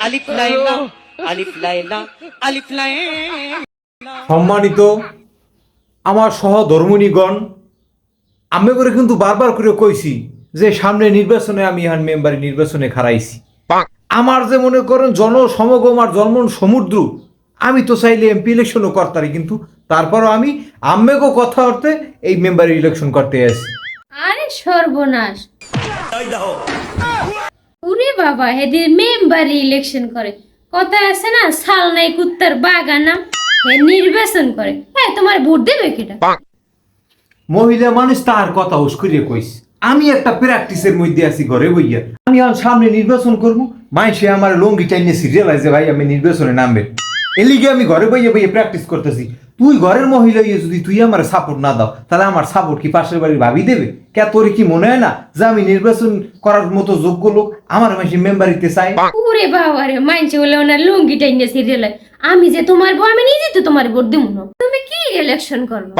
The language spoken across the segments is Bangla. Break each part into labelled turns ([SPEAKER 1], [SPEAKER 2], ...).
[SPEAKER 1] আলিফ লাইলা আলিফ লাইলা আলিফ লাইলা।
[SPEAKER 2] সম্মানিত আমার সহধর্মিণীগণ, আমি করে কিন্তু বারবার করে কইছি যে সামনে নির্বাচনে আমি এখন মেম্বারি নির্বাচনে খারাইছি। আমার যে মনে করেন জনসমাগম আর জন্মন সমুদ্র, আমি তো চাইলে এমপি ইলেকশনও করতারি, কিন্তু তারপরও আমি আম্মেগো কথা অর্থে এই মেম্বারি ইলেকশন করতে আসি।
[SPEAKER 3] আরে সর্বনাশ, উরে বাবা, হেদির মেম্বারি ইলেকশন করে। কথা আছে না, সাল নাই কুত্তার বাগানা, হে নির্বাচন করে। হ্যাঁ, তোমার ভোট দেবে কিটা?
[SPEAKER 2] মহিলা মানুষ তার কথা হুশ করিয়ে কইস, আমি একটা প্র্যাকটিসের মধ্যে আছি ঘরে বইয়া। আমি এখন সামনে নির্বাচন করবো, মাইসে আমার লঙ্গি টাইনে সিরিয়াল আছে ভাই আমি নির্বাচনে নামবে, এলিগে আমি ঘরে বইয়ে বইয়ে প্র্যাকটিস করতেছি। তুই ঘরের মহিলা ইয়ে যদি তুই আমার সাপোর্ট না দাও, তাহলে আমার সাপোর্ট কি পাশের বাড়ির ভাবি দেবে? কে তোর কি মনে হয় না যে আমি নির্বাচন করার মতো যোগ্য লোক? আমার মাসে মেম্বারিতে চাই।
[SPEAKER 3] উরে বাবা রে, মানছে বলে ওনার লুঙ্গি টাইনে সিরিয়াল। আমি যে তোমার বউ, আমি নিজে তো তোমার ভোট দিব না। তুমি কি ইলেকশন করবে?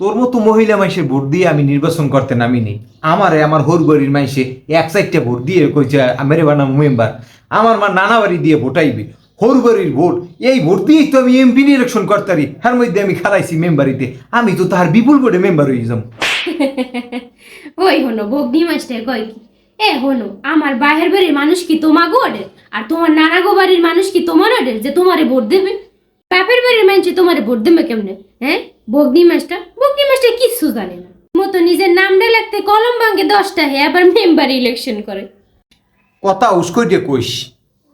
[SPEAKER 2] তোর মতো মহিলা মাইসে ভোট দিয়ে আমি নির্বাচন করতে নামিনি। আমারে আমার হরবাড়ির মাইসে এক সাইডটা ভোট দিয়ে কইছে মেরে বানাম মেম্বার। আমার মা নানা বাড়ি দিয়ে ভোটাইবে, হরবাড়ির ভোট, এই ভোট দিয়েই তো আমি এমপি ইলেকশন করতারি। তার মধ্যে আমি খারাইছি মেম্বারিতে, আমি তো তার বিপুল ভোটে মেম্বার হয়ে যাম।
[SPEAKER 3] ওই হলো বগনি মাস্টার কয় কি, এ হলো আমার বাহের বাড়ির মানুষ কি তোমার গোডের, আর তোমার নানা গো বাড়ির মানুষ কি তোমার ওডের যে তোমারে ভোট দেবে? বাপের বাড়ির মানুষ তোমারে ভোট দেবে কেমনে? হ্যাঁ, বগনি মাস্টার কিচ্ছু জানে না। মতো নিজের নামটা লাগতে কলম ভাঙে 10টা, হে আবার মেম্বার ইলেকশন করে।
[SPEAKER 2] কথা উস্কই দিয়ে কইস,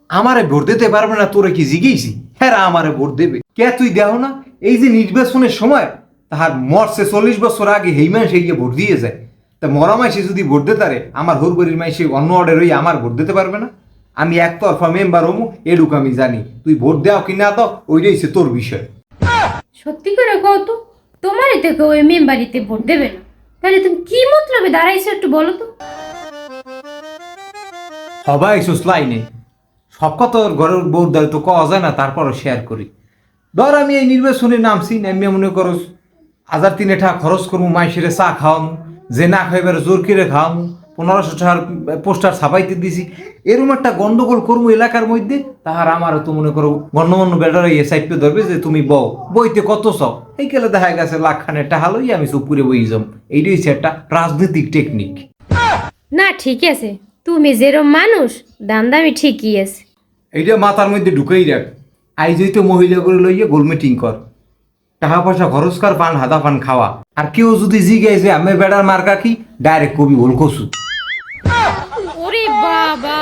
[SPEAKER 2] আমারে ভোট দিতে পারবে না তোরে কি জিগেইছি? হ্যাঁ, আমারে ভোট দেবে কে? তুই দেহ না এই যে নির্বাচনের সময় তাহার মরছে 40 বছর আগে হেই মাসে গিয়ে ভোট দিয়ে যায়। তা মরা মাইসে যদি ভোট দিতে পারে, আমার হরবাড়ির মাইসে অন্য অর্ডার হয়ে আমার ভোট দিতে পারবে না? আমি একতরফা মেম্বার হমু এডুক আমি জানি। তুই ভোট দেও কি না দাও ওইটাই হচ্ছে তোর বিষয়।
[SPEAKER 3] সত্যি করে কও তো, তোমার এতে কেউ ওই মেম্বারিতে ভোট দেবে না? তাহলে তুমি কি মতলবে দাঁড়াইছো একটু বলো তো।
[SPEAKER 2] সবাই লাইনে সব কথা ওর ঘরের বউর দ্বারা তো কওয়া যায় না, তারপরও শেয়ার করি। ধর আমি এই নির্বাচনে নামছি, নামিয়ে মনে করো 1000-3 টাকা খরচ করবো, মাইসেরে চা খাওয়ামু, যে না খাইবার জোর করে খাওয়ামু, 1500 টাকার পোস্টার ছাপাইতে দিছি, এরকম একটা গন্ডগোল করবো এলাকার মধ্যে। তাহার আমারও তো মনে করো গণ্যমান্য বেটার ইয়ে সাইডে ধরবে যে তুমি বউ বইতে কত সব, এই গেলে দেখা গেছে লাখখানের টাকা লই আমি চুপ করে বই যাম। এইটাই হচ্ছে একটা রাজনৈতিক টেকনিক।
[SPEAKER 3] না ঠিক আছে, তুমি যেরম মানুষ দান্দামি ঠিকই আছে।
[SPEAKER 2] এইটা মাথার মধ্যে ঢুকেই রাখ। আইজই তো মহিলা করে লইয়ে গোল মিটিং কর, টাকা পয়সা খরচ কর, পান হাতা পান খাওয়া। আর কেউ যদি জিজ্ঞাসা যে আমি বেড়ার মার্কা কি, ডাইরেক্ট কবি বল কসু।
[SPEAKER 3] ওরে বাবা।